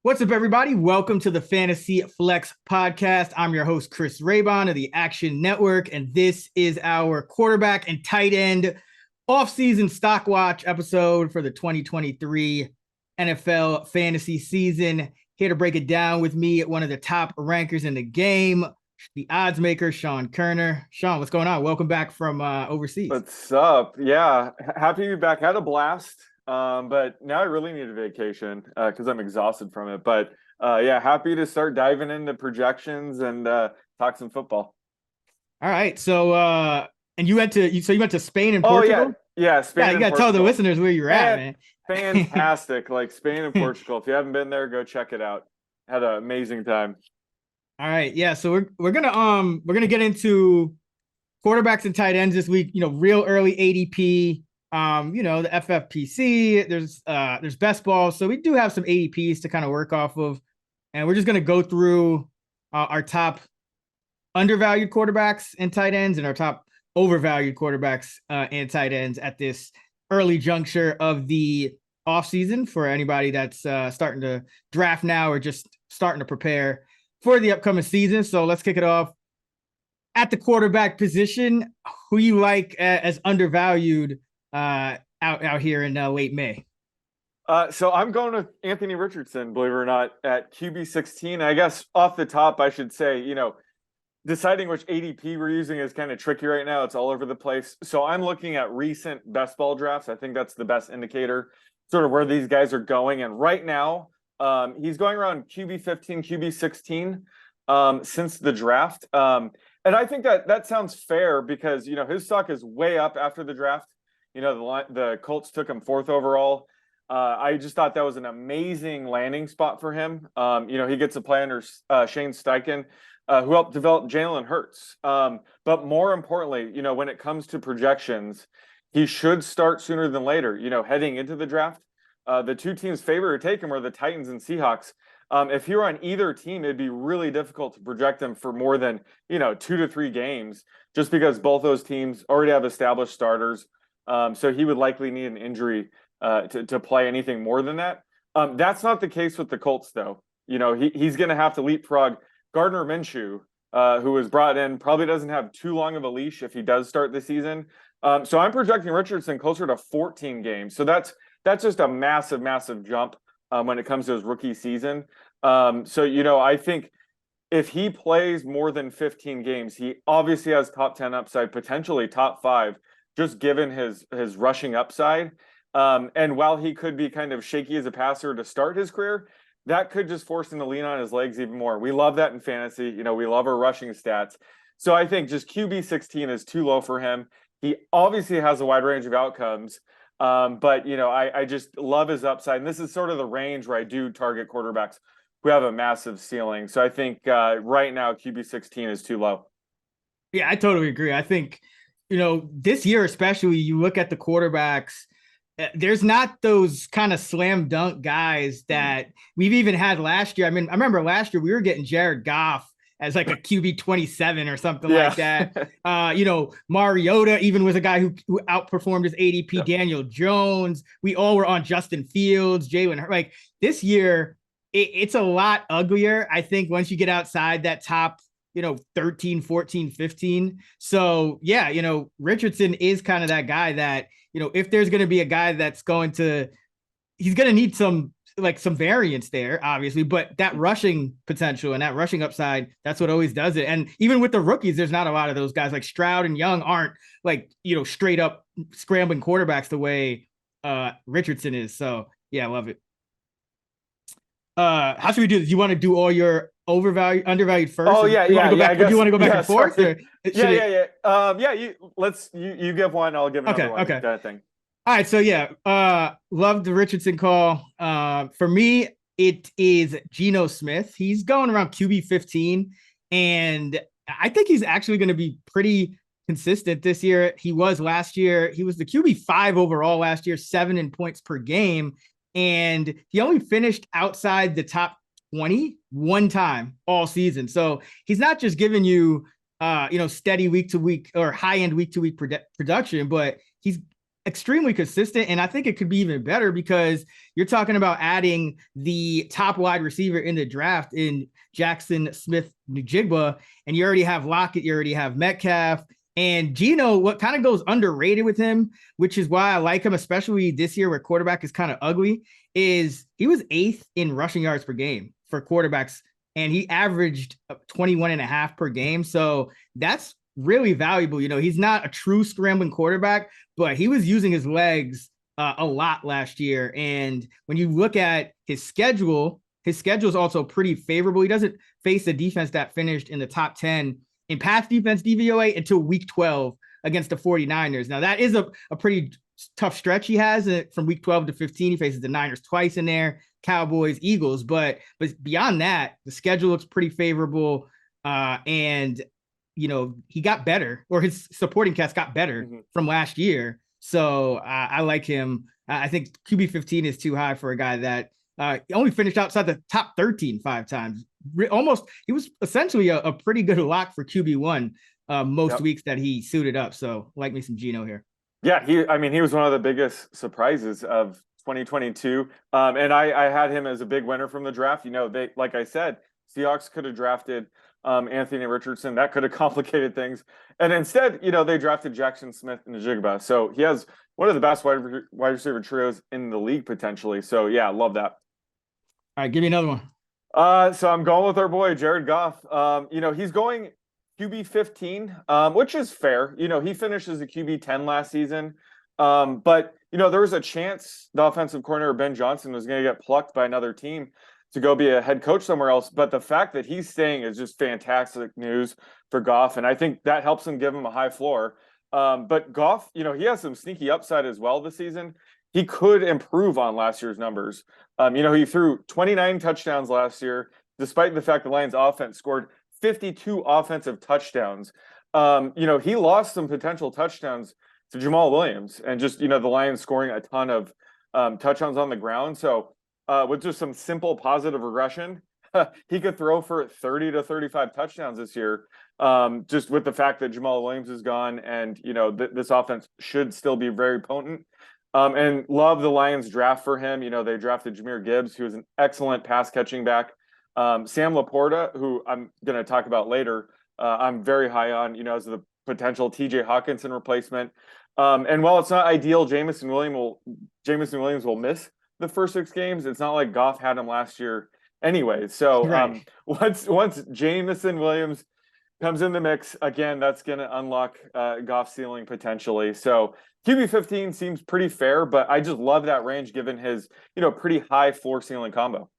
What's up, everybody? Welcome to the Fantasy Flex Podcast. I'm your host, Chris Raybon of the Action Network, and this is our quarterback and tight end offseason stock watch episode for the 2023 NFL fantasy season. Here to break it down with me, one of the top rankers in the game, the odds maker, Sean Kerner. Sean, what's going on? Welcome back from overseas. What's up? Yeah, happy to be back. Had a blast. But now I really need a vacation because I'm exhausted from it. But yeah, happy to start diving into projections and talk some football. All right. So and you went to Spain and Portugal? Yeah, Spain. Yeah, you gotta tell the listeners where you're at, man. Fantastic. Like Spain and Portugal. If you haven't been there, go check it out. Had an amazing time. All right. Yeah. So we're gonna get into quarterbacks and tight ends this week, real early ADP. The FFPC, there's best ball. So we do have some ADPs to kind of work off of. And we're just going to go through our top undervalued quarterbacks and tight ends and our top overvalued quarterbacks and tight ends at this early juncture of the offseason for anybody that's starting to draft now or just starting to prepare for the upcoming season. So let's kick it off. At the quarterback position, who you like as undervalued out here in late May? So I'm going with Anthony Richardson, believe it or not, at QB 16. I guess off the top, I should say, deciding which ADP we're using is kind of tricky right now. It's all over the place. So I'm looking at recent best ball drafts. I think that's the best indicator, sort of where these guys are going. And right now, he's going around QB 15, QB 16 since the draft. And I think that sounds fair because, his stock is way up after the draft. The Colts took him 4th overall. I just thought that was an amazing landing spot for him. He gets to play under Shane Steichen, who helped develop Jalen Hurts. But more importantly, when it comes to projections, he should start sooner than later, heading into the draft. The two teams favored to take him are the Titans and Seahawks. If you're on either team, it'd be really difficult to project them for more than, 2 to 3 games, just because both those teams already have established starters. So he would likely need an injury to play anything more than that. That's not the case with the Colts, though. He's going to have to leapfrog Gardner Minshew, who was brought in, probably doesn't have too long of a leash if he does start the season. So I'm projecting Richardson closer to 14 games. So that's just a massive, massive jump when it comes to his rookie season. I think if he plays more than 15 games, he obviously has top 10 upside, potentially top 5. Just given his rushing upside. And while he could be kind of shaky as a passer to start his career, that could just force him to lean on his legs even more. We love that in fantasy. We love our rushing stats. So I think just QB 16 is too low for him. He obviously has a wide range of outcomes. But I just love his upside. And this is sort of the range where I do target quarterbacks who have a massive ceiling. So I think right now QB 16 is too low. Yeah, I totally agree. I think this year, especially, you look at the quarterbacks, there's not those kind of slam dunk guys that we've even had last year. I mean, I remember last year we were getting Jared Goff as like a QB 27 or something like that. Mariota even was a guy who outperformed his ADP. Yeah. Daniel Jones. We all were on Justin Fields, Jalen. Like this year, it's a lot uglier. I think once you get outside that top 13, 14, 15. So yeah, Richardson is kind of that guy that, if there's going to be a guy that's he's going to need some variance there, obviously, but that rushing potential and that rushing upside, that's what always does it. And even with the rookies, there's not a lot of those guys like Stroud and Young aren't straight up scrambling quarterbacks the way Richardson is. So yeah, I love it. How should we do this? You want to do all your undervalued first? Oh yeah, yeah. Do you want to go back and forth? Yeah. You give one, I'll give another one. Okay. That thing. All right. So yeah, love the Richardson call. For me, it is Geno Smith. He's going around QB 15, and I think he's actually going to be pretty consistent this year. He was last year. He was the QB 5 overall last year, 7 in points per game. And he only finished outside the top 20 one time all season. So he's not just giving you, steady week to week or high end week to week production, but he's extremely consistent. And I think it could be even better because you're talking about adding the top wide receiver in the draft in Jackson Smith-Njigba, and you already have Lockett, you already have Metcalf. And Geno, what kind of goes underrated with him, which is why I like him, especially this year where quarterback is kind of ugly, is he was 8th in rushing yards per game for quarterbacks, and he averaged 21.5 per game. So that's really valuable. He's not a true scrambling quarterback, but he was using his legs a lot last year. And when you look at his schedule is also pretty favorable. He doesn't face a defense that finished in the top 10 in pass defense DVOA until week 12 against the 49ers. Now, that is a pretty tough stretch he has from week 12 to 15. He faces the Niners twice in there, Cowboys, Eagles. But beyond that, the schedule looks pretty favorable. And he got better, or his supporting cast got better from last year. So I like him. I think QB 15 is too high for a guy that only finished outside the top 13 5 times. He was essentially a pretty good lock for QB1 most weeks that he suited up. So like me some Geno here. Yeah, he was one of the biggest surprises of 2022. And I had him as a big winner from the draft. They, like I said, Seahawks could have drafted Anthony Richardson. That could have complicated things. And instead, they drafted Jackson Smith-Njigba. So he has one of the best wide receiver trios in the league potentially. So yeah, love that. All right, give me another one. So I'm going with our boy Jared Goff. He's going QB 15, which is fair. He finished as a QB 10 last season. But there was a chance the offensive coordinator Ben Johnson was going to get plucked by another team to go be a head coach somewhere else. But the fact that he's staying is just fantastic news for Goff, and I think that helps him give him a high floor. But Goff, he has some sneaky upside as well this season. He could improve on last year's numbers. He threw 29 touchdowns last year, despite the fact the Lions offense scored 52 offensive touchdowns. He lost some potential touchdowns to Jamal Williams, and just, the Lions scoring a ton of touchdowns on the ground. So with just some simple positive regression, he could throw for 30 to 35 touchdowns this year. Just with the fact that Jamal Williams is gone, and, this offense should still be very potent. And love the Lions draft for him. They drafted Jahmyr Gibbs, who is an excellent pass catching back. Sam Laporta, who I'm going to talk about later, I'm very high on, as the potential TJ Hawkinson replacement. And while it's not ideal, Jameson Williams will miss the first 6 games. It's not like Goff had him last year anyway. So Right. Once Jameson Williams comes in the mix, again, that's going to unlock Goff's ceiling potentially. So QB 15 seems pretty fair, but I just love that range given his, pretty high floor ceiling combo.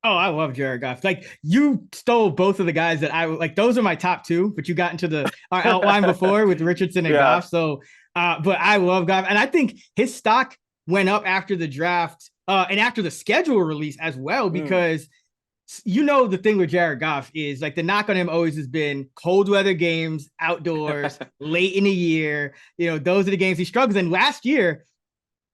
Oh, I love Jared Goff. Like, you stole both of the guys that I like. Those are my top 2, but you got into our outline before with Richardson and Goff. So, but I love Goff, and I think his stock went up after the draft and after the schedule release as well, because the thing with Jared Goff is, like, the knock on him always has been cold weather games, outdoors, late in the year. Those are the games he struggles in. Last year,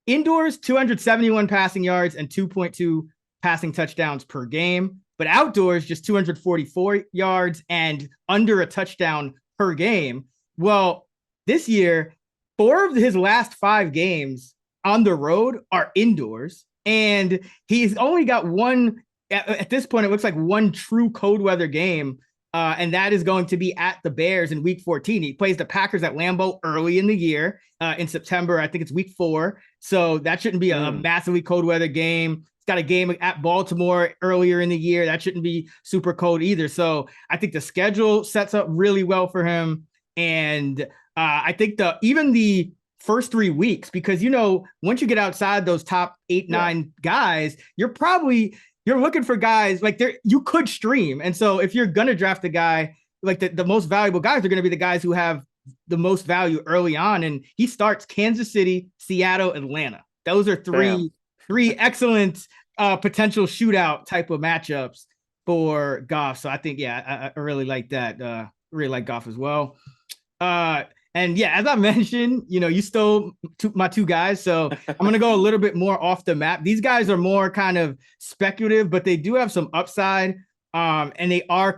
indoors, 271 passing yards and 2.2 passing touchdowns per game, but outdoors, just 244 yards and under a touchdown per game. Well, this year, 4 of his last 5 games on the road are indoors, and he's only got one. At this point, it looks like one true cold weather game, and that is going to be at the Bears in week 14. He plays the Packers at Lambeau early in the year in September. I think it's week 4. So that shouldn't be a massively cold weather game. It's got a game at Baltimore earlier in the year. That shouldn't be super cold either. So I think the schedule sets up really well for him. And I think even the first 3 weeks, because, once you get outside those top 8, 9 guys, you're looking for guys like you could stream. And so if you're going to draft a guy, like the most valuable guys are going to be the guys who have the most value early on. And he starts Kansas City, Seattle, Atlanta. Those are three excellent potential shootout type of matchups for Goff. So I think, I really like that. Really like Goff as well. And as I mentioned, you stole my 2 guys. So I'm going to go a little bit more off the map. These guys are more kind of speculative, but they do have some upside. And they are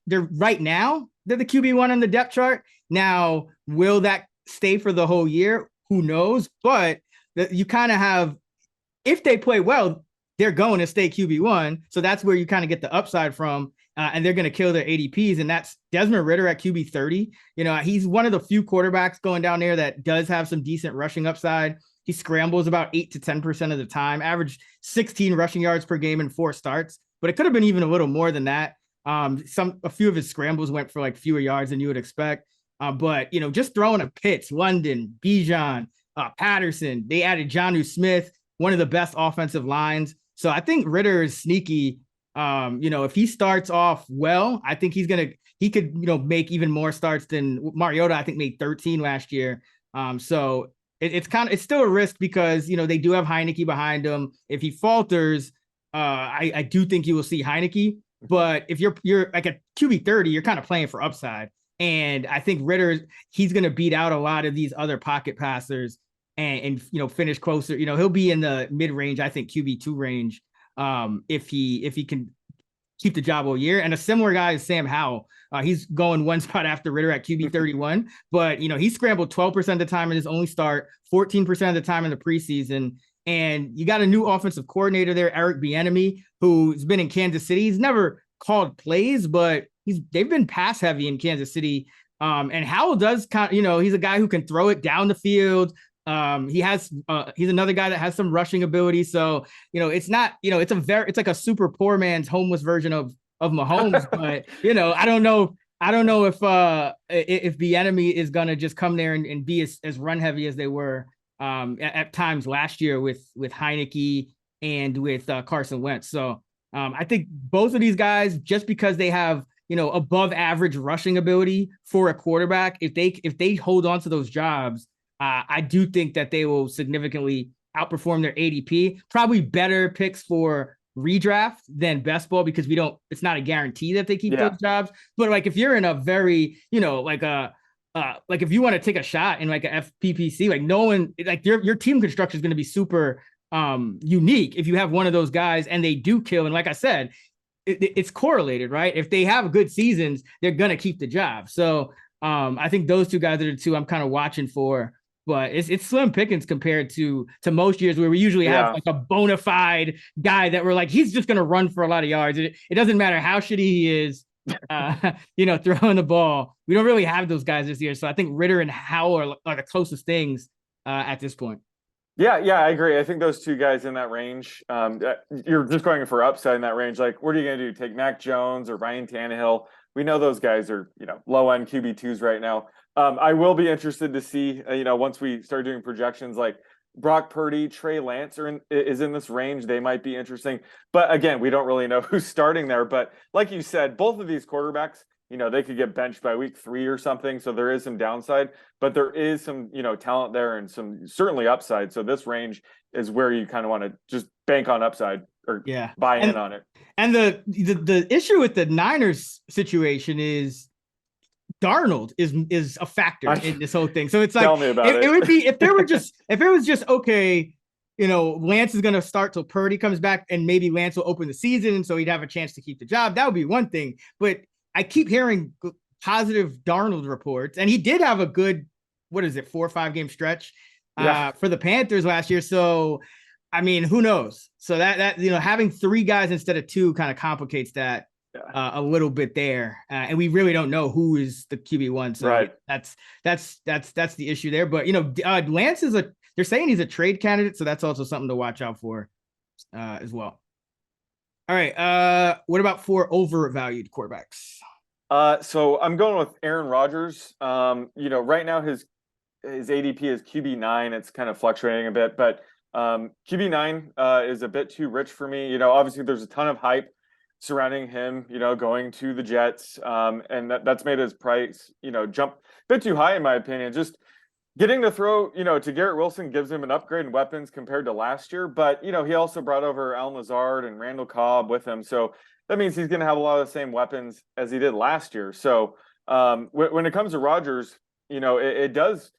they're right now, they're the QB1 on the depth chart. Now, will that stay for the whole year? who knows? But you kind of have, if they play well, they're going to stay QB1. So that's where you kind of get the upside from. And they're going to kill their ADPs. And that's Desmond Ridder at QB 30. You know, he's one of the few quarterbacks going down there that does have some decent rushing upside. He scrambles about 8 to 10% of the time, averaged 16 rushing yards per game in 4 starts, but it could have been even a little more than that. A few of his scrambles went for like fewer yards than you would expect. But, you know, just throwing a Pitts, London, Bijan, Patterson, they added Jonnu Smith, one of the best offensive lines. So I think Ridder is sneaky. You know, if he starts off well, I think he could, you know, make even more starts than Mariota, I think, made 13 last year. So it's still a risk because, you know, they do have Heineke behind him. If he falters, I do think you will see Heineke. But if you're like a QB 30, you're kind of playing for upside. And I think Ridder, he's going to beat out a lot of these other pocket passers and you know, finish closer. You know, he'll be in the mid range, I think QB2 range, if he can keep the job all year. And a similar guy is Sam Howell. He's going one spot after Ridder at QB 31, but you know, he scrambled 12% of the time in his only start, 14% of the time in the preseason. And you got a new offensive coordinator there, Eric Bieniemy, who's been in Kansas City. He's never called plays, but they've been pass heavy in Kansas City. And Howell does kind of, you know, he's a guy who can throw it down the field. He's another guy that has some rushing ability. So, you know, it's not, you know, it's like a super poor man's homeless version of Mahomes. But, you know, I don't know if Bieniemy is gonna just come there and be as run heavy as they were at times last year with Heineke and with Carson Wentz. So I think both of these guys, just because they have, you know, above average rushing ability for a quarterback, if they hold on to those jobs, I do think that they will significantly outperform their ADP. Probably better picks for redraft than best ball because it's not a guarantee that they keep those jobs. But like if you're in a very, you know, like if you want to take a shot in like a FPPC, like no one, like your team construction is going to be super unique if you have one of those guys and they do kill. And like I said, it's correlated, right? If they have good seasons, they're going to keep the job. So I think those two guys are the two I'm kind of watching for. But it's slim pickings compared to most years where we usually have like a bona fide guy that we're like, he's just going to run for a lot of yards. It doesn't matter how shitty he is, you know, throwing the ball. We don't really have those guys this year. So I think Ridder and Howell are the closest things at this point. Yeah, I agree. I think those two guys in that range, you're just going for upside in that range. Like, what are you going to do? Take Mac Jones or Ryan Tannehill? We know those guys are, you know, low end QB2s right now. I will be interested to see, you know, once we start doing projections, like Brock Purdy, Trey Lance is in this range. They might be interesting. But again, we don't really know who's starting there. But like you said, both of these quarterbacks, you know, they could get benched by week 3 or something. So there is some downside, but there is some, you know, talent there and some certainly upside. So this range is where you kind of want to just bank on upside or buy in on it. And the issue with the Niners situation is Darnold is a factor in this whole thing. So it's like, tell me about it. It would be if it was just okay, you know, Lance is going to start till Purdy comes back and maybe Lance will open the season. So he'd have a chance to keep the job. That would be one thing. But I keep hearing positive Darnold reports, and he did have a good, 4 or 5 game stretch for the Panthers last year. So, I mean, who knows? So that you know, having 3 guys instead of 2 kind of complicates that a little bit there, and we really don't know who is the QB1. So that's the issue there. But you know, Lance they're saying he's a trade candidate, so that's also something to watch out for as well. All right. What about 4 overvalued quarterbacks? So I'm going with Aaron Rodgers. You know, right now his ADP is QB9. It's kind of fluctuating a bit, but QB9 is a bit too rich for me. You know, obviously there's a ton of hype surrounding him, you know, going to the Jets. And that's made his price, you know, jump a bit too high in my opinion. Just getting to throw, you know, to Garrett Wilson gives him an upgrade in weapons compared to last year. But, you know, he also brought over Allen Lazard and Randall Cobb with him. So that means he's going to have a lot of the same weapons as he did last year. So when it comes to Rodgers, you know, it does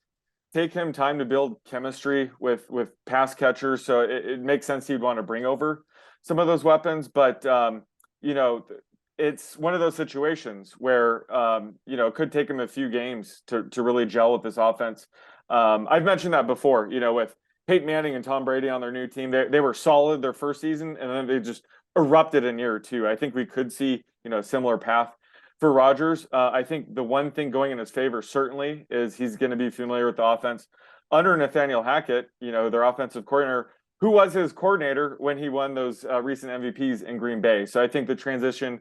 take him time to build chemistry with pass catchers. So it makes sense he'd want to bring over some of those weapons. But, you know, it's one of those situations where, you know, it could take him a few games to really gel with this offense. I've mentioned that before, with Peyton Manning and Tom Brady on their new team. They were solid their first season, and then they just erupted in year two. I think we could see, a similar path for Rodgers. I think the one thing going in his favor certainly is he's going to be familiar with the offense under Nathaniel Hackett, their offensive coordinator, who was his coordinator when he won those recent MVPs in Green Bay. So I think the transition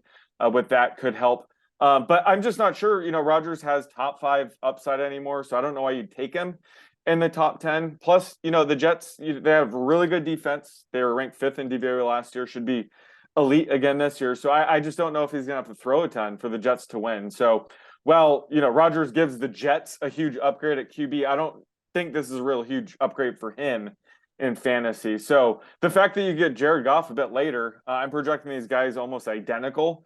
with that could help. But I'm just not sure, Rodgers has top 5 upside anymore. So I don't know why you'd take him in the top 10. Plus, the Jets, they have really good defense. They were ranked 5th in DVOA last year, should be elite again this year. So I just don't know if he's going to have to throw a ton for the Jets to win. So, Rodgers gives the Jets a huge upgrade at QB. I don't think this is a real huge upgrade for him in fantasy. So the fact that you get Jared Goff a bit later, I'm projecting these guys almost identical,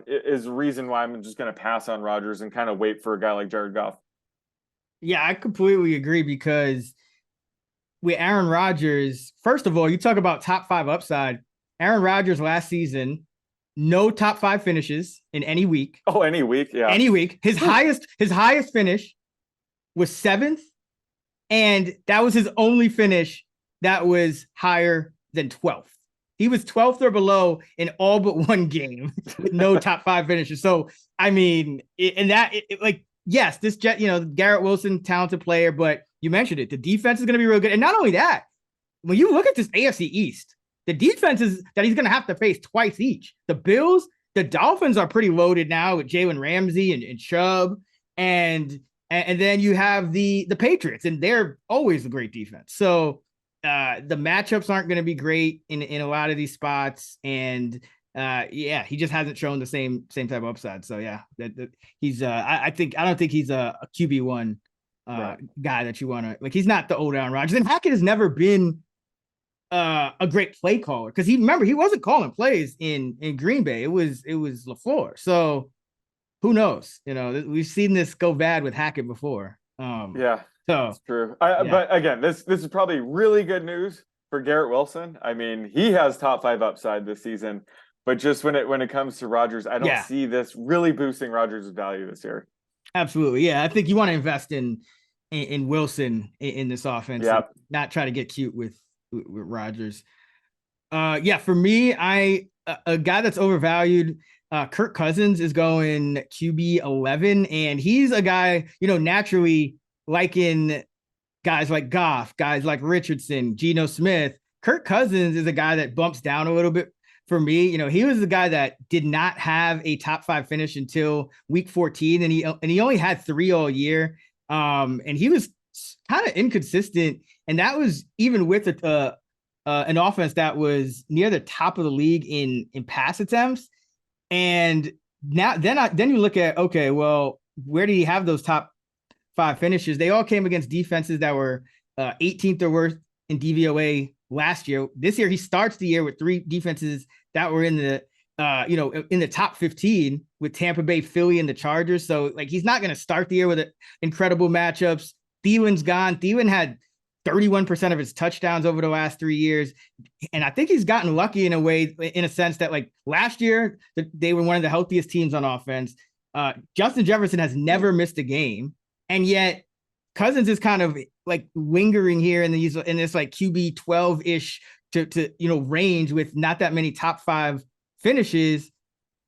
is the reason why I'm just going to pass on Rodgers and kind of wait for a guy like Jared Goff. Yeah, I completely agree because with Aaron Rodgers, first of all, you talk about top 5 upside. Aaron Rodgers last season, no top 5 finishes in any week. Oh, any week, yeah. Any week. His highest finish was 7th, and that was his only finish that was higher than 12th. He was 12th or below in all but one game with no top 5 finishes. So, I mean, yes, this Jet, Garrett Wilson, talented player, but you mentioned it. The defense is going to be real good. And not only that, when you look at this AFC East, the defenses that he's going to have to face twice each. The Bills, the Dolphins are pretty loaded now with Jalen Ramsey and Chubb. And then you have the Patriots, and they're always a great defense. So the matchups aren't going to be great in a lot of these spots. And he just hasn't shown the same type of upside. So yeah, he's I don't think he's a QB1 guy that you want to, like, he's not the old Aaron Rodgers. And Hackett has never been a great play caller, because he wasn't calling plays in Green Bay. It was LaFleur. So who knows? We've seen this go bad with Hackett before. So that's true. Yeah. But again, this is probably really good news for Garrett Wilson. I mean, he has top 5 upside this season, but just when it comes to Rodgers, I don't see this really boosting Rodgers' value this year. Absolutely, yeah. I think you want to invest in Wilson in this offense, not try to get cute with Rodgers. For me, a guy that's overvalued. Kirk Cousins is going QB 11, and he's a guy, naturally liking guys like Goff, guys like Richardson, Geno Smith. Kirk Cousins is a guy that bumps down a little bit for me. He was the guy that did not have a top 5 finish until week 14, and he only had 3 all year. And he was kind of inconsistent, and that was even with an offense that was near the top of the league in pass attempts. And now, then you look at, okay, well, where did he have those top 5 finishes? They all came against defenses that were 18th or worse in DVOA last year. This year, he starts the year with 3 defenses that were in the in the top 15 with Tampa Bay, Philly, and the Chargers. So, like, he's not going to start the year with incredible matchups. Thielen's gone. Thielen had 31% of his touchdowns over the last 3 years. And I think he's gotten lucky in a sense that, like, last year they were one of the healthiest teams on offense. Justin Jefferson has never missed a game. And yet Cousins is kind of like lingering here in this like QB 12-ish to range with not that many top 5 finishes.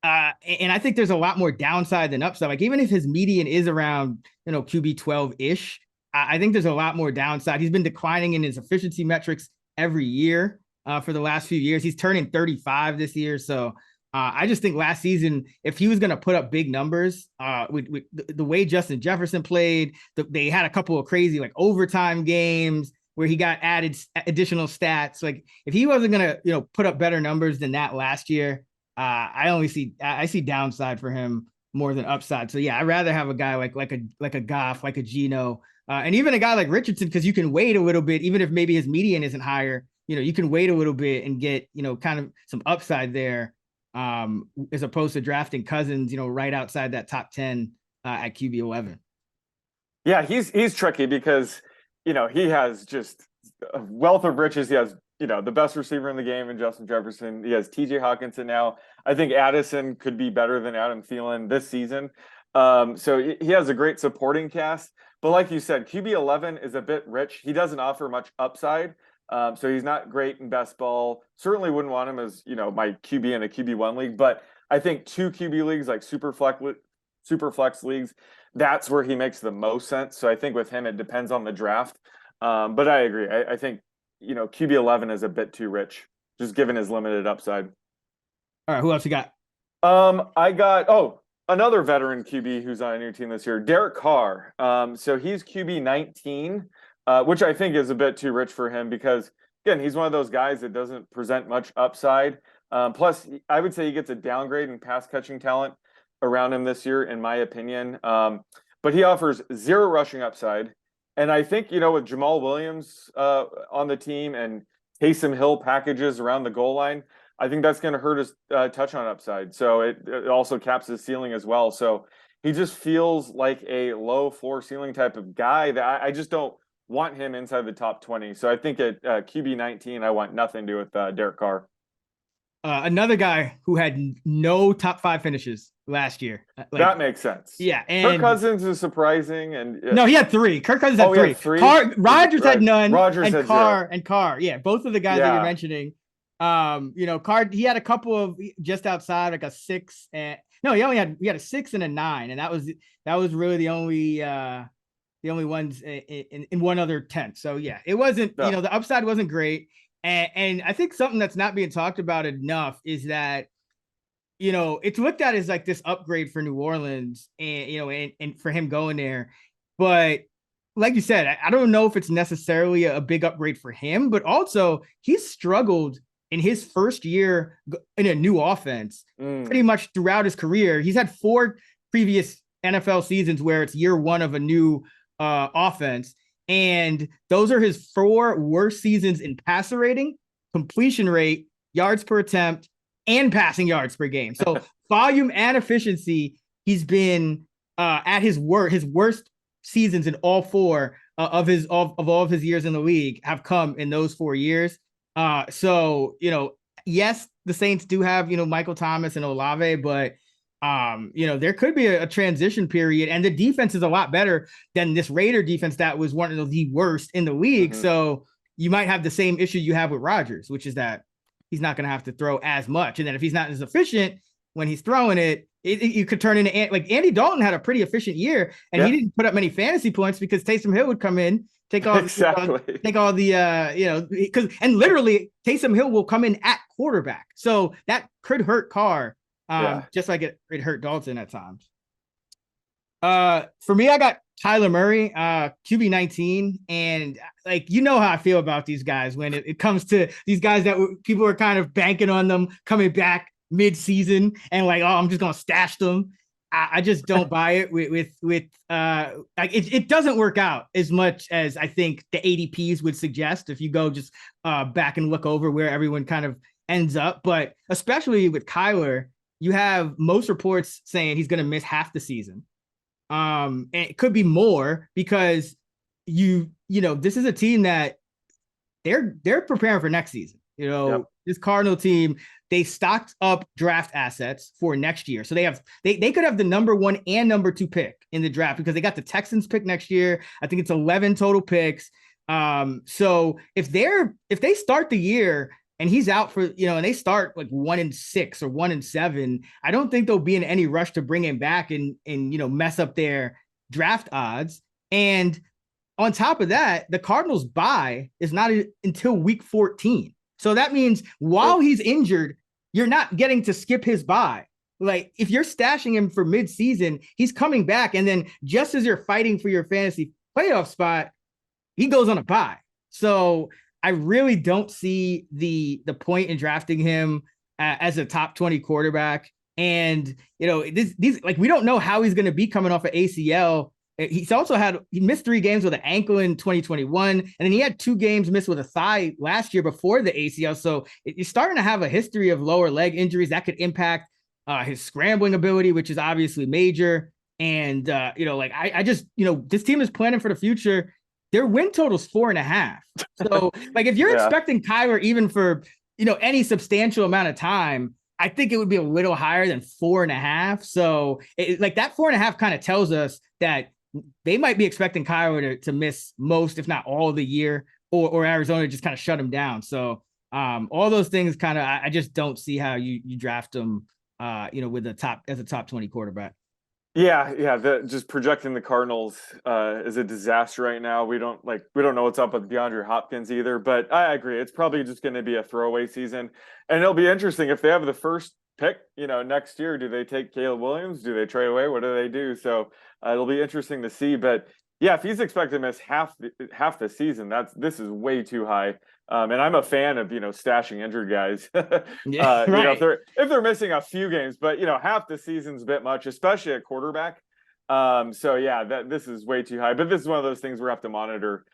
And I think there's a lot more downside than upside. Like, even if his median is around, QB 12-ish, I think there's a lot more downside. He's been declining in his efficiency metrics every year for the last few years. He's turning 35 this year. So I just think last season, if he was going to put up big numbers with the way Justin Jefferson played, they had a couple of crazy like overtime games where he got added additional stats. Like, if he wasn't going to, put up better numbers than that last year, I see downside for him more than upside. So yeah, I'd rather have a guy like a Goff, like a Geno, and even a guy like Richardson, because you can wait a little bit, even if maybe his median isn't higher. You can wait a little bit and get kind of some upside there, as opposed to drafting Cousins, right outside that top 10 at QB 11. Yeah, he's tricky because he has just a wealth of riches. He has the best receiver in the game in Justin Jefferson. He has TJ Hawkinson now. I think Addison could be better than Adam Thielen this season. So he has a great supporting cast. But like you said, QB 11 is a bit rich. He doesn't offer much upside. So he's not great in best ball. Certainly wouldn't want him as, my QB in a QB1 league. But I think 2 QB leagues, like super flex leagues, that's where he makes the most sense. So I think with him, it depends on the draft. But I agree. I think, QB 11 is a bit too rich, just given his limited upside. All right, who else you got? I got another veteran QB who's on a new team this year, Derek Carr. So he's QB 19, which I think is a bit too rich for him because again, he's one of those guys that doesn't present much upside. Plus, I would say he gets a downgrade in pass catching talent around him this year, in my opinion. But he offers 0 rushing upside. And I think, with Jamal Williams on the team and Taysom Hill packages around the goal line, I think that's going to hurt his touchdown upside. So it also caps his ceiling as well. So he just feels like a low floor ceiling type of guy that I just don't want him inside the top 20. So I think at QB 19, I want nothing to do with Derek Carr. Another guy who had no top 5 finishes last year. That makes sense. Yeah. And Kirk Cousins is surprising. And no, he had 3. Kirk Cousins had 3. Had 3? Rodgers had none. Rodgers and had Carr 0. and Carr. Yeah, both of the guys that you're mentioning. Carr, he had a couple of just outside, like a 6 and no, he had a 6 and a 9, and that was really the only ones in one other 10. So yeah, it wasn't, the upside wasn't great. And I think something that's not being talked about enough is that, it's looked at as like this upgrade for New Orleans and, and for him going there. But like you said, I don't know if it's necessarily a big upgrade for him, but also he's struggled in his first year in a new offense pretty much throughout his career. He's had 4 previous NFL seasons where it's year 1 of a new offense. And those are his 4 worst seasons in passer rating, completion rate, yards per attempt, and passing yards per game. So volume and efficiency, he's been at his worst seasons in all 4 of all of his years in the league have come in those 4 years. So, yes, the Saints do have, Michael Thomas and Olave, but there could be a transition period, and the defense is a lot better than this Raider defense that was one of the worst in the league. Mm-hmm. So you might have the same issue you have with Rodgers, which is that he's not going to have to throw as much. And then if he's not as efficient when he's throwing it, you could turn into like Andy Dalton had a pretty efficient year, and he didn't put up many fantasy points because Taysom Hill would come in, take all the because and literally Taysom Hill will come in at quarterback, so that could hurt Carr. Just like it hurt Dalton at times. For me, I got Kyler Murray, QB 19, and how I feel about these guys when it comes to these guys that people are kind of banking on them coming back mid-season and I'm just gonna stash them. I just don't buy it with it doesn't work out as much as I think the ADPs would suggest if you go just back and look over where everyone kind of ends up. But especially with Kyler, you have most reports saying he's going to miss half the season. And it could be more because this is a team that they're preparing for next season. This Cardinal team, they stocked up draft assets for next year. So they could have the number 1 and number 2 pick in the draft because they got the Texans pick next year. I think it's 11 total picks. So if they start the year and he's out for, and they start 1-6 or 1-7, I don't think they'll be in any rush to bring him back and mess up their draft odds. And on top of that, the Cardinals' bye is not until week 14. So that means while he's injured, you're not getting to skip his bye. If you're stashing him for mid-season, he's coming back. And then just as you're fighting for your fantasy playoff spot, he goes on a bye. So I really don't see the point in drafting him as a top 20 quarterback. And, we don't know how he's going to be coming off of ACL. He missed 3 games with an ankle in 2021. And then he had 2 games missed with a thigh last year before the ACL. So you're starting to have a history of lower leg injuries that could impact his scrambling ability, which is obviously major. And, this team is planning for the future. Their win total is 4.5. So if you're expecting Kyler even for, any substantial amount of time, I think it would be a little higher than 4.5. So that 4.5 kind of tells us that they might be expecting Kyler to miss most, if not all of the year, or Arizona just kind of shut him down. So all those things kind of, I just don't see how you draft him, with a top 20 quarterback. Yeah. Just projecting the Cardinals is a disaster right now. We don't know what's up with DeAndre Hopkins either, but I agree. It's probably just going to be a throwaway season. And it'll be interesting if they have the first pick, next year. Do they take Caleb Williams? Do they trade away? What do they do? So it'll be interesting to see. But yeah, if he's expected to miss half the season, this is way too high. And I'm a fan of stashing injured guys. Yeah, right. If they're missing a few games, but half the season's a bit much, especially at quarterback. So yeah, this is way too high. But this is one of those things we have to monitor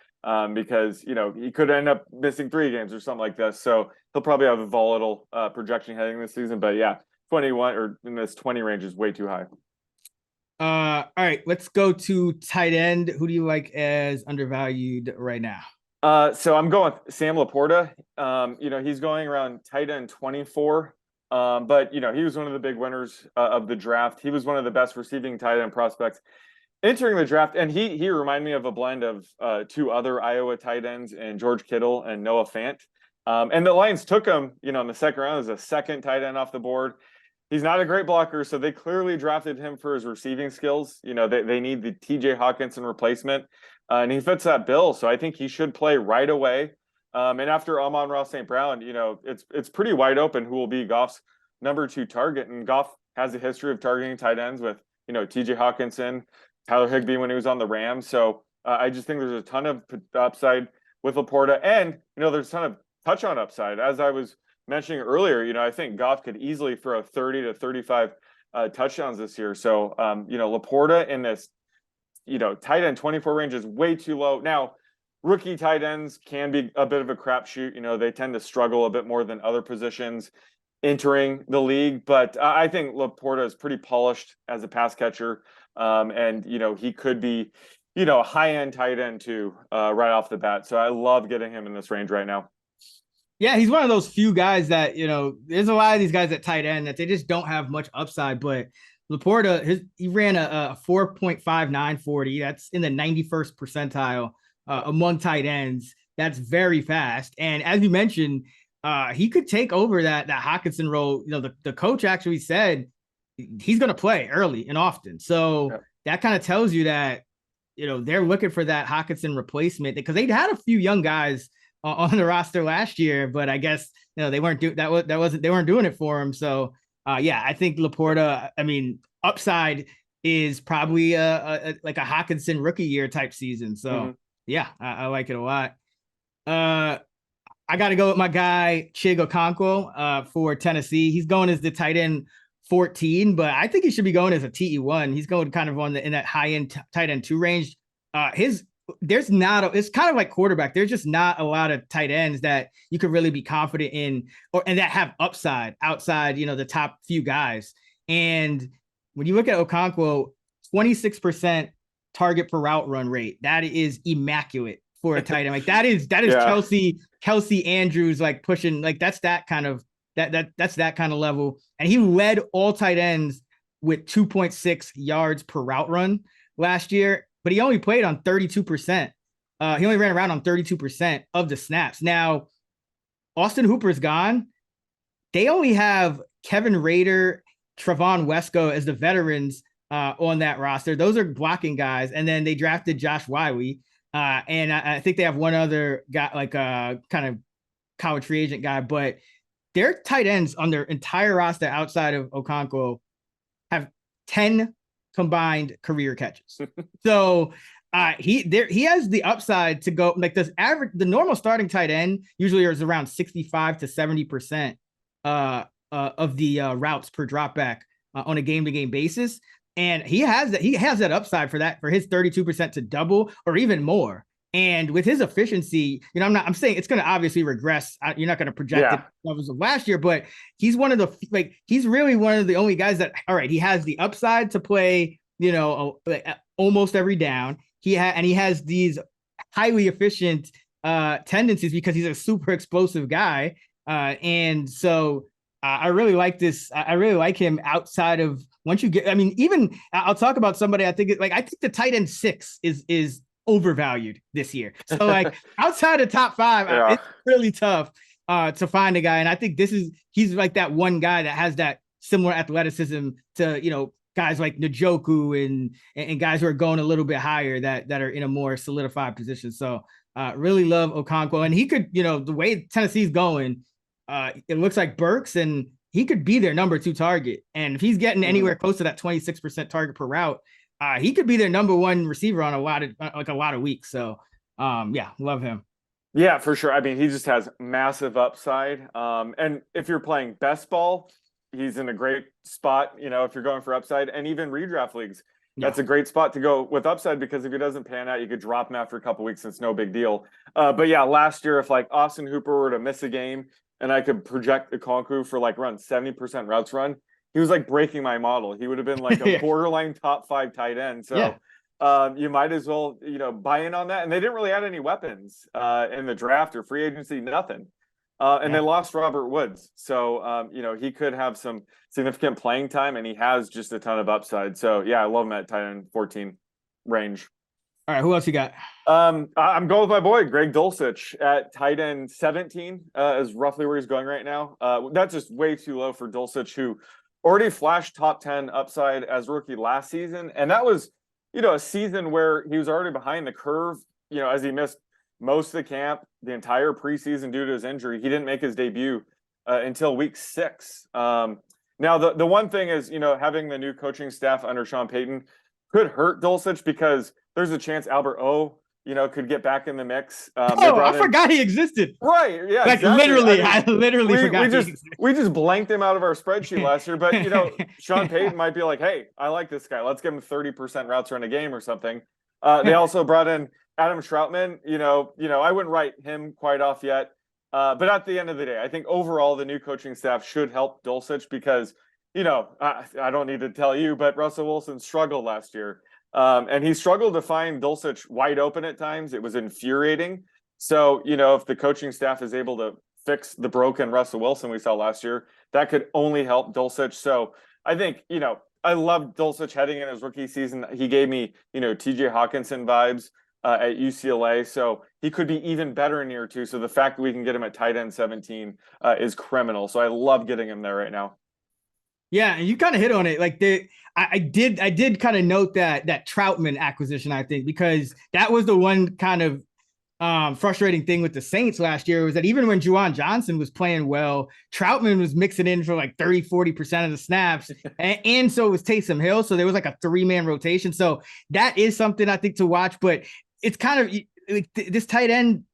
because he could end up missing 3 games or something like this. So he'll probably have a volatile projection heading this season. But yeah, 21 or in this 20 range is way too high. All right, let's go to tight end. Who do you like as undervalued right now? So I'm going with Sam Laporta. He's going around tight end 24. But he was one of the big winners of the draft. He was one of the best receiving tight end prospects entering the draft, and he reminded me of a blend of 2 other Iowa tight ends, and George Kittle and Noah Fant. And the Lions took him, in the second round as a second tight end off the board. He's not a great blocker, so they clearly drafted him for his receiving skills. They need the TJ Hawkinson replacement, and he fits that bill. So I think he should play right away. And after Amon-Ra St. Brown, it's pretty wide open who will be Goff's number 2 target. And Goff has a history of targeting tight ends with, TJ Hawkinson, Tyler Higbee when he was on the Rams. So I just think there's a ton of upside with Laporta. And, there's a ton of touchdown upside. As I was mentioning earlier, I think Goff could easily throw 30 to 35 touchdowns this year. So, Laporta in this, tight end 24 range is way too low. Now, rookie tight ends can be a bit of a crapshoot. They tend to struggle a bit more than other positions entering the league. But I think Laporta is pretty polished as a pass catcher. And, he could be, a high-end tight end too, right off the bat. So I love getting him in this range right now. Yeah, he's one of those few guys that, there's a lot of these guys at tight end that they just don't have much upside. But Laporta, he ran a 4.59 40. That's in the 91st percentile among tight ends. That's very fast. And as you mentioned, he could take over that Hawkinson role. The coach actually said he's going to play early and often. So that kind of tells you that, they're looking for that Hawkinson replacement because they'd had a few young guys on the roster last year, but I guess they weren't they weren't doing it for him. So I think Laporta, upside is probably like a Hawkinson rookie year type season. So I like it a lot. I got to go with my guy Chig Okonkwo for Tennessee. He's going as the tight end 14, but I think he should be going as a TE1. He's going kind of in that high end tight end 2 range. It's kind of like quarterback. There's just not a lot of tight ends that you could really be confident in and that have upside outside, the top few guys. And when you look at Okonkwo, 26% target per route run rate, that is immaculate for a tight end. Like that is Kelsey Andrews, like pushing, like that's that kind of level. And he led all tight ends with 2.6 yards per route run last year. But he only played on 32%. He only ran around on 32% of the snaps. Now, Austin Hooper's gone. They only have Kevin Rader, Trevon Wesco as the veterans on that roster. Those are blocking guys. And then they drafted Josh Wiley. And I think they have one other guy, like a kind of college free agent guy. But their tight ends on their entire roster outside of Okonkwo have 10 combined career catches. So he has the upside to go like this average. The normal starting tight end usually is around 65 to 70% of the routes per drop back on a game-to-game basis. And he has that upside for his 32% to double or even more. And with his efficiency, I'm saying it's going to obviously regress. You're not going to project the levels of last year, but he's he's really one of the only guys that, all right, he has the upside to play, almost every down. He has these highly efficient tendencies because he's a super explosive guy. And so I really like this. I really like him outside of once you get, I mean, even I'll talk about somebody. I think the tight end 6 is overvalued this year. So like outside of top 5, Yeah. it's really tough to find a guy. And I think he's like that one guy that has that similar athleticism to, guys like Njoku and guys who are going a little bit higher that are in a more solidified position. So really love Okonkwo. And he could, the way Tennessee's going, it looks like Burks, and he could be their number 2 target. And if he's getting anywhere close to that 26% target per route, he could be their number 1 receiver on a lot of weeks. So love him. Yeah, for sure. I mean, he just has massive upside. And if you're playing best ball, he's in a great spot, if you're going for upside, and even redraft leagues. That's a great spot to go with upside, because if he doesn't pan out, you could drop him after a couple weeks. It's no big deal. But yeah, last year, if like Austin Hooper were to miss a game and I could project Okonkwo for like run 70% routes run, he was like breaking my model. He would have been like a borderline top 5 tight end. So you might as well, buy in on that. And they didn't really add any weapons in the draft or free agency, nothing. And they lost Robert Woods. So, he could have some significant playing time, and he has just a ton of upside. So, yeah, I love him at tight end 14 range. All right, who else you got? I'm going with my boy, Greg Dulcich, at tight end 17 is roughly where he's going right now. That's just way too low for Dulcich, who already flashed top 10 upside as rookie last season. And that was, a season where he was already behind the curve, as he missed most of the camp, the entire preseason due to his injury. He didn't make his debut until week 6. Now, the one thing is, having the new coaching staff under Sean Payton could hurt Dulcich, because there's a chance Albert O, could get back in the mix. I forgot he existed. Right. Yeah. Like exactly. literally, I literally forgot. We just blanked him out of our spreadsheet last year. But, Sean Payton might be like, hey, I like this guy. Let's give him 30% routes run a game or something. They also brought in Adam Troutman. I wouldn't write him quite off yet. But at the end of the day, I think overall the new coaching staff should help Dulcich, because, I don't need to tell you, but Russell Wilson struggled last year. And he struggled to find Dulcich wide open at times. It was infuriating. So, if the coaching staff is able to fix the broken Russell Wilson we saw last year, that could only help Dulcich. So I think, I loved Dulcich heading in his rookie season. He gave me, TJ Hawkinson vibes at UCLA. So he could be even better in year 2. So the fact that we can get him at tight end 17 is criminal. So I love getting him there right now. Yeah, and you kind of hit on it. Like I did kind of note that Troutman acquisition, I think, because that was the one kind of frustrating thing with the Saints last year, was that even when Juwan Johnson was playing well, Troutman was mixing in for like 30-40% of the snaps. and so was Taysom Hill. So there was like a 3-man rotation. So that is something I think to watch, but it's kind of like this tight end,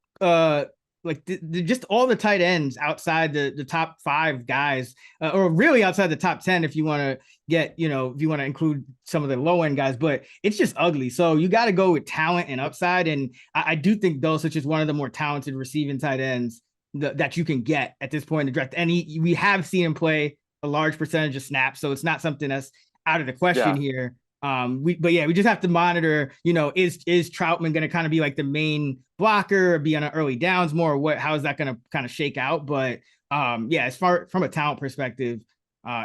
just all the tight ends outside the top 5 guys, or really outside the top 10, if you want to get, if you want to include some of the low end guys, but it's just ugly. So you got to go with talent and upside. And I do think Dulcich is one of the more talented receiving tight ends that you can get at this point in the draft. And we have seen him play a large percentage of snaps. So it's not something that's out of the question here. We just have to monitor, is Troutman going to kind of be like the main blocker, or be on an early downs more, or how is that going to kind of shake out? But as far from a talent perspective,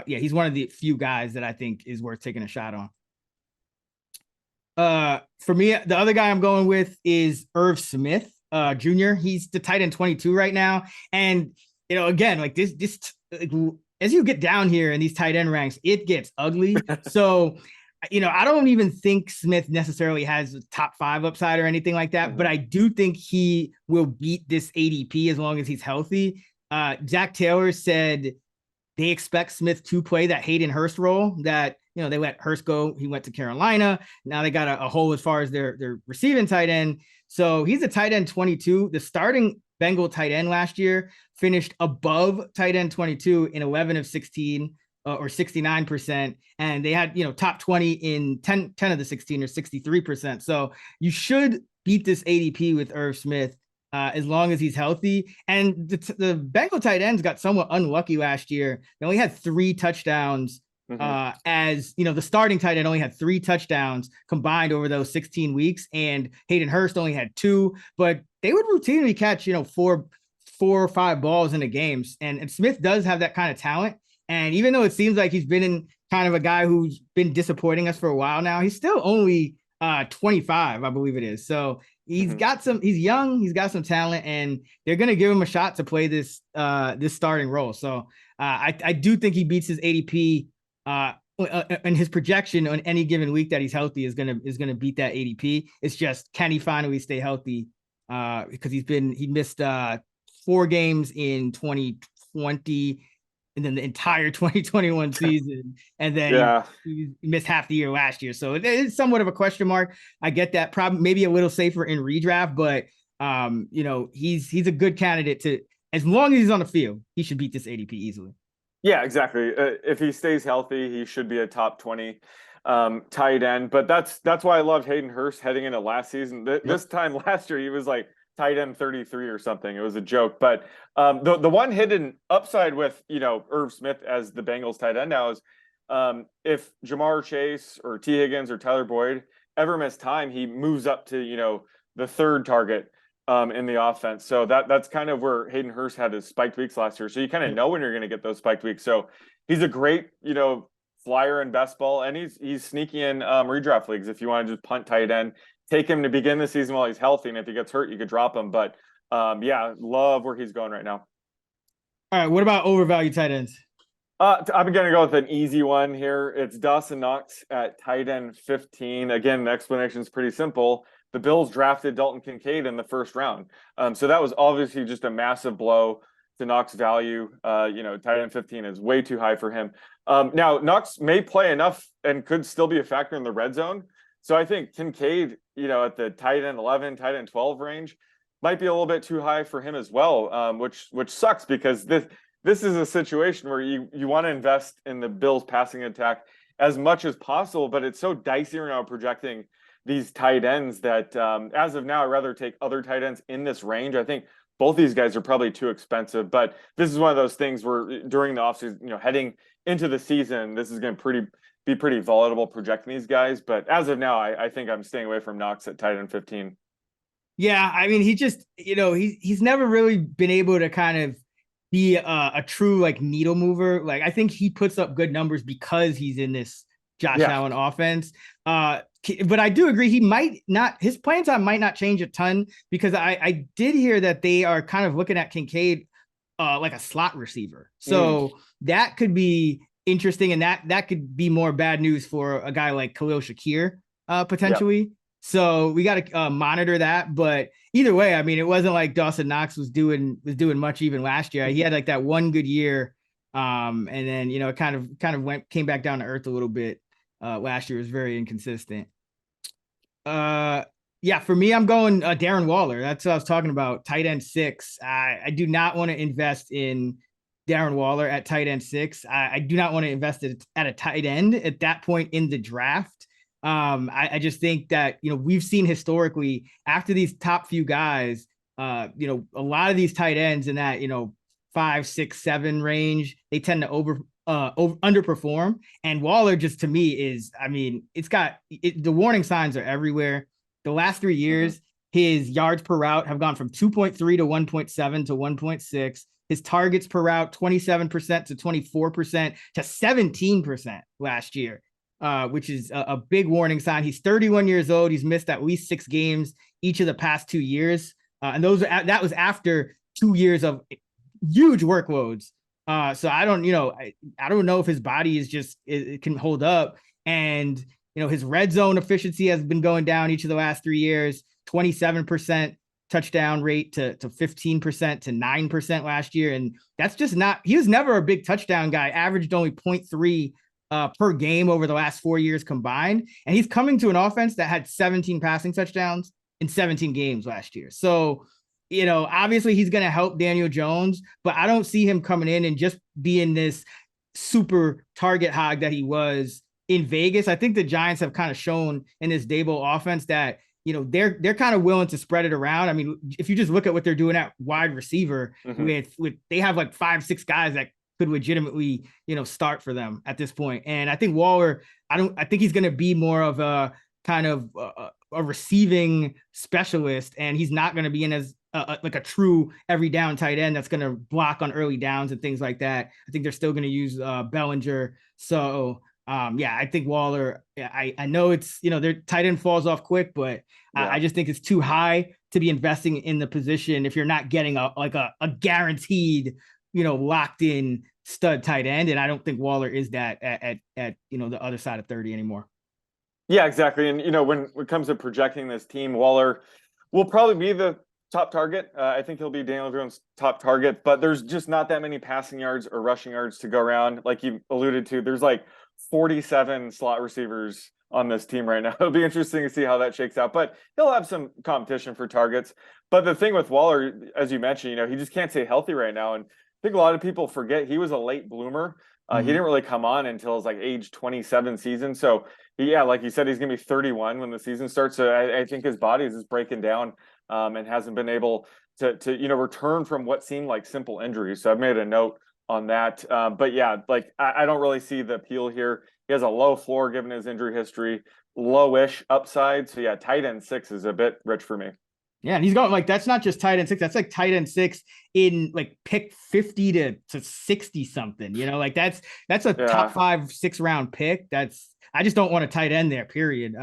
he's one of the few guys that I think is worth taking a shot on. For me, the other guy I'm going with is Irv Smith Jr. He's the tight end 22 right now. And, again, like this as you get down here in these tight end ranks, it gets ugly. So I don't even think Smith necessarily has a top 5 upside or anything like that, but I do think he will beat this ADP as long as he's healthy. Zach Taylor said they expect Smith to play that Hayden Hurst role that, they let Hurst go. He went to Carolina. Now they got a hole as far as their receiving tight end. So he's a tight end 22. The starting Bengal tight end last year finished above tight end 22 in 11 of 16. Or 69%. And they had, top 20 in 10 of the 16, or 63%. So you should beat this ADP with Irv Smith as long as he's healthy. And the Bengal tight ends got somewhat unlucky last year. They only had 3 touchdowns the starting tight end only had 3 touchdowns combined over those 16 weeks. And Hayden Hurst only had 2, but they would routinely catch, 4 or 5 balls in the games. And Smith does have that kind of talent. And even though it seems like he's been in kind of a guy who's been disappointing us for a while now. He's still only 25, I believe it is. So he's young, he's got some talent, and they're gonna give him a shot to play this starting role. So I do think he beats his ADP and his projection on any given week that he's healthy is gonna beat that ADP. It's just, can he finally stay healthy? Because he missed 4 games in 2020 and then the entire 2021 season, and then he missed half the year last year. So it's somewhat of a question mark. I get that, probably maybe a little safer in redraft, but he's a good candidate to, as long as he's on the field, he should beat this ADP easily. Yeah, exactly. If he stays healthy, he should be a top 20 tight end. But that's why I loved Hayden Hurst heading into last season. This time last year, he was like tight end 33 or something. It was a joke. But the one hidden upside with, Irv Smith as the Bengals tight end now is if Jamar Chase or T. Higgins or Tyler Boyd ever miss time, he moves up to, the third target in the offense. So that's kind of where Hayden Hurst had his spiked weeks last year. So you kind of know when you're going to get those spiked weeks. So he's a great, flyer in best ball, and he's sneaky in redraft leagues. If you want to just punt tight end, take him to begin the season while he's healthy, and if he gets hurt, you could drop him. But love where he's going right now. All right, what about overvalued tight ends? I'm going to go with an easy one here. It's Dawson Knox at tight end 15. Again, the explanation is pretty simple. The Bills drafted Dalton Kincaid in the first round. So that was obviously just a massive blow to Knox value. Tight end 15 is way too high for him. Now, Knox may play enough and could still be a factor in the red zone. So I think Kincaid, at the tight end 11, tight end 12 range might be a little bit too high for him as well, which sucks, because this is a situation where you want to invest in the Bills passing attack as much as possible, but it's so dicey right now projecting these tight ends that as of now, I'd rather take other tight ends in this range. I think both these guys are probably too expensive, but this is one of those things where during the offseason, heading into the season, this is going to be pretty volatile projecting these guys. But as of now, I think I'm staying away from Knox at tight end 15. Yeah, I mean, he just, he's never really been able to kind of be a true like needle mover. Like, I think he puts up good numbers because he's in this Josh Allen offense. But I do agree, he might not, his playing time might not change a ton, because I did hear that they are kind of looking at Kincaid like a slot receiver. So that could be interesting, and that could be more bad news for a guy like Khalil Shakir potentially. Yeah. So we got to monitor that. But either way, I mean, it wasn't like Dawson Knox was doing much even last year. He had like that one good year, and then it kind of came back down to earth a little bit. Last year was very inconsistent. For me, I'm going Darren Waller. That's what I was talking about. Tight end 6. I do not want to invest in Darren Waller at tight end 6. I do not want to invest at a tight end at that point in the draft. I just think that, we've seen historically after these top few guys, a lot of these tight ends in that, 5, 6, 7 range, they tend to underperform. And Waller, just to me, is, I mean, the warning signs are everywhere. The last 3 years, his yards per route have gone from 2.3 to 1.7 to 1.6. His targets per route, 27% to 24% to 17% last year, which is a big warning sign. He's 31 years old. He's missed at least 6 games each of the past 2 years. And that was after 2 years of huge workloads. So I don't know if his body it can hold up. And, his red zone efficiency has been going down each of the last 3 years, 27% touchdown rate to 15% to 9% last year. And that's just he was never a big touchdown guy, averaged only 0.3 per game over the last 4 years combined. And he's coming to an offense that had 17 passing touchdowns in 17 games last year. So, obviously he's going to help Daniel Jones, but I don't see him coming in and just being this super target hog that he was in Vegas. I think the Giants have kind of shown in this Daboll offense that, they're kind of willing to spread it around. I mean, if you just look at what they're doing at wide receiver, with they have like 5, 6 guys that could legitimately, start for them at this point. And I think Waller, I think he's going to be more of a kind of a receiving specialist, and he's not going to be in as like a true every down tight end that's going to block on early downs and things like that. I think they're still going to use Bellinger. So Yeah, I think Waller, I know it's, their tight end falls off quick, but Yeah. I just think it's too high to be investing in the position if you're not getting a guaranteed, locked in stud tight end. And I don't think Waller is that at the other side of 30 anymore. Yeah, exactly. And when it comes to projecting this team, Waller will probably be the top target. I think he'll be Daniel Jones' top target, but there's just not that many passing yards or rushing yards to go around. Like you alluded to, there's like 47 slot receivers on this team right now. It'll be interesting to see how that shakes out, but he'll have some competition for targets. But the thing with Waller, as you mentioned, he just can't stay healthy right now. And I think a lot of people forget he was a late bloomer. He didn't really come on until his like age 27 season. So yeah, like you said, he's going to be 31 when the season starts. So I think his body is just breaking down and hasn't been able to return from what seemed like simple injuries. So I've made a note on that. But yeah, like I don't really see the appeal here. He has a low floor given his injury history, lowish upside. So yeah, tight end 6 is a bit rich for me. Yeah, and he's going like that's not just tight end 6. That's like tight end 6 in like pick 50 to 60 something. Like that's a top 5, 6 round pick. I just don't want a tight end there. Period.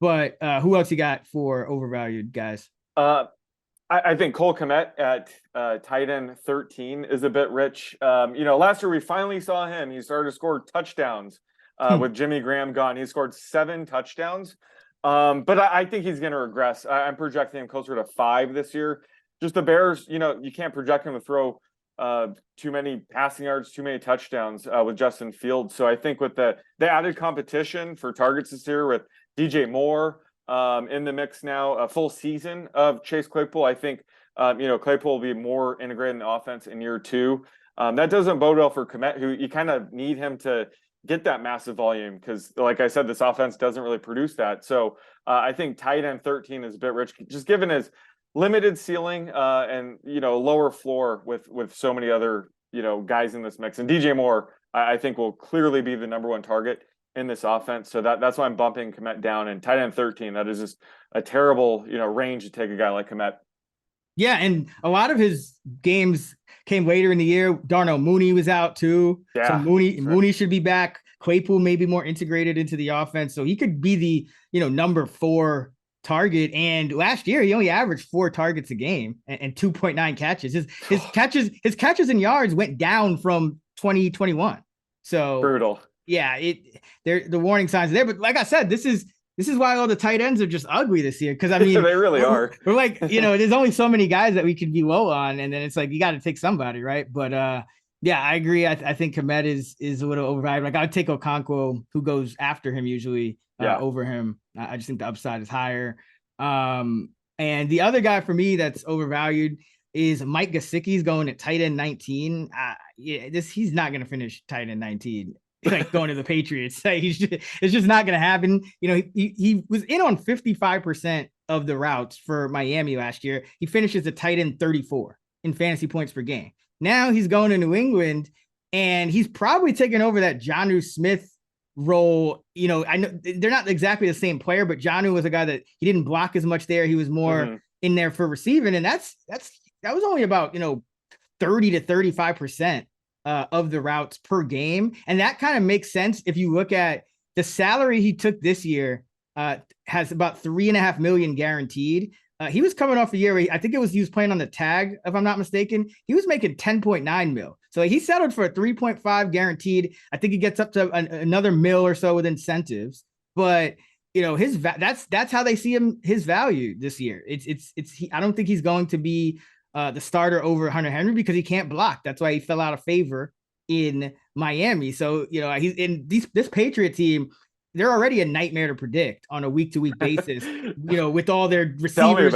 But who else you got for overvalued guys? I think Cole Kmet at tight end 13 is a bit rich. Last year we finally saw him. He started to score touchdowns with Jimmy Graham gone. He scored 7 touchdowns. But I think he's going to regress. I'm projecting him closer to 5 this year. Just the Bears, you can't project him to throw too many passing yards, too many touchdowns with Justin Fields. So I think with the added competition for targets this year with DJ Moore in the mix now, a full season of Chase Claypool, I think Claypool will be more integrated in the offense in year 2. That doesn't bode well for Kmet, who you kind of need him to get that massive volume because, like I said, this offense doesn't really produce that. So I think tight end 13 is a bit rich, just given his limited ceiling and lower floor with so many other guys in this mix. And DJ Moore, I think, will clearly be the number 1 target in this offense. So that's why I'm bumping Kmet down. And tight end 13, that is just a terrible range to take a guy like Kmet. Yeah, and a lot of his games came later in the year. Darnell Mooney was out too. Yeah, so Mooney should be back. Claypool may be more integrated into the offense. So he could be the, number 4 target. And last year he only averaged 4 targets a game and 2.9 catches. His catches and yards went down from 2021. So brutal. Yeah, the warning signs are there. But like I said, this is why all the tight ends are just ugly this year. Because I mean, they really are. We're like, there's only so many guys that we could be low on, and then it's like you got to take somebody, right? But yeah, I agree. I think Kmet is a little overvalued. Like I would take Okonkwo, who goes after him usually, over him. I just think the upside is higher. And the other guy for me that's overvalued is Mike Gesicki's going at tight end 19. He's not going to finish tight end 19. Like going to the Patriots. It's just not going to happen. He was in on 55% of the routes for Miami last year. He finishes a tight end 34 in fantasy points per game. Now he's going to New England, and he's probably taking over that Jonnu Smith role. I know they're not exactly the same player, but Jonnu was a guy that he didn't block as much there. He was more in there for receiving, and that was only about 30 to 35%. Of the routes per game. And that kind of makes sense if you look at the salary he took this year, has about $3.5 million guaranteed. He was coming off a year where I think he was playing on the tag, if I'm not mistaken. He was making 10.9 mil. So he settled for a 3.5 guaranteed. I think he gets up to another mil or so with incentives. But that's how they see his value this year. I don't think he's going to be the starter over Hunter Henry because he can't block. That's why he fell out of favor in Miami. So, he's in this Patriot team. They're already a nightmare to predict on a week-to-week basis, with all their receivers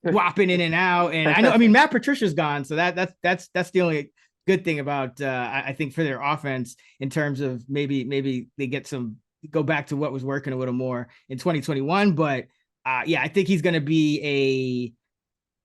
swapping in and out. And I mean, Matt Patricia's gone. So that's the only good thing about, I think, for their offense in terms of maybe they go back to what was working a little more in 2021. But I think he's going to be a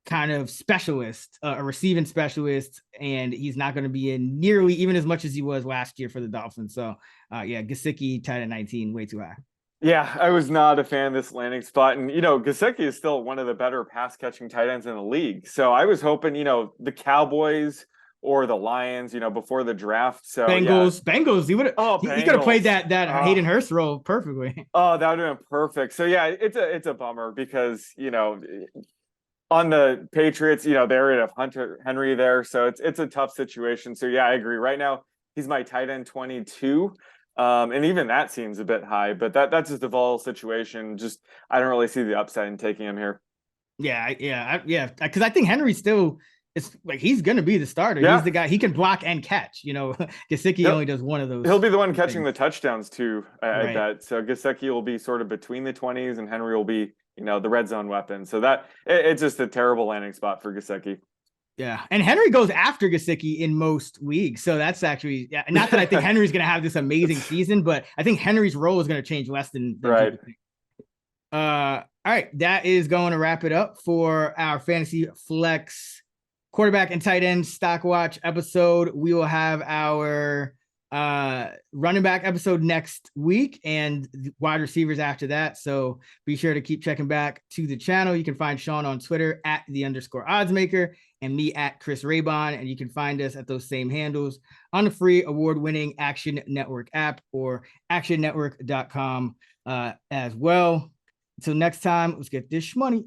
kind of specialist, a receiving specialist, and he's not going to be in nearly even as much as he was last year for the Dolphins. So Gesicki tight end 19, way too high. Yeah, I was not a fan of this landing spot. And, Gesicki is still one of the better pass catching tight ends in the league. So I was hoping, the Cowboys or the Lions, before the draft. So Bengals. He could have played Bengals. that Hayden Hurst role perfectly. Oh, that would have been perfect. So yeah, it's a bummer because on the Patriots, they're in a Hunter Henry there, so it's a tough situation. So yeah, I agree. Right now, he's my tight end 22. And even that seems a bit high, but that's just a volatile situation. Just I don't really see the upside in taking him here. Yeah. Because I think Henry still, it's like he's gonna be the starter. Yeah. He's the guy. He can block and catch. Gesicki only does one of those. He'll be the one catching the touchdowns too. I Right. bet. So Gesicki will be sort of between the 20s, and Henry will be the red zone weapon. So that it's just a terrible landing spot for Gesicki. Yeah, and Henry goes after Gesicki in most leagues, so that's actually not that I think Henry's going to have this amazing season, but I think Henry's role is going to change less than right. All right, that is going to wrap it up for our fantasy flex quarterback and tight end stock watch episode. We will have our running back episode next week and wide receivers after that. So be sure to keep checking back to the channel. You can find Sean on Twitter at @the_oddsmaker and me at Chris Raybon. And you can find us at those same handles on the free award-winning Action Network app or actionnetwork.com as well. Until next time, let's get this money.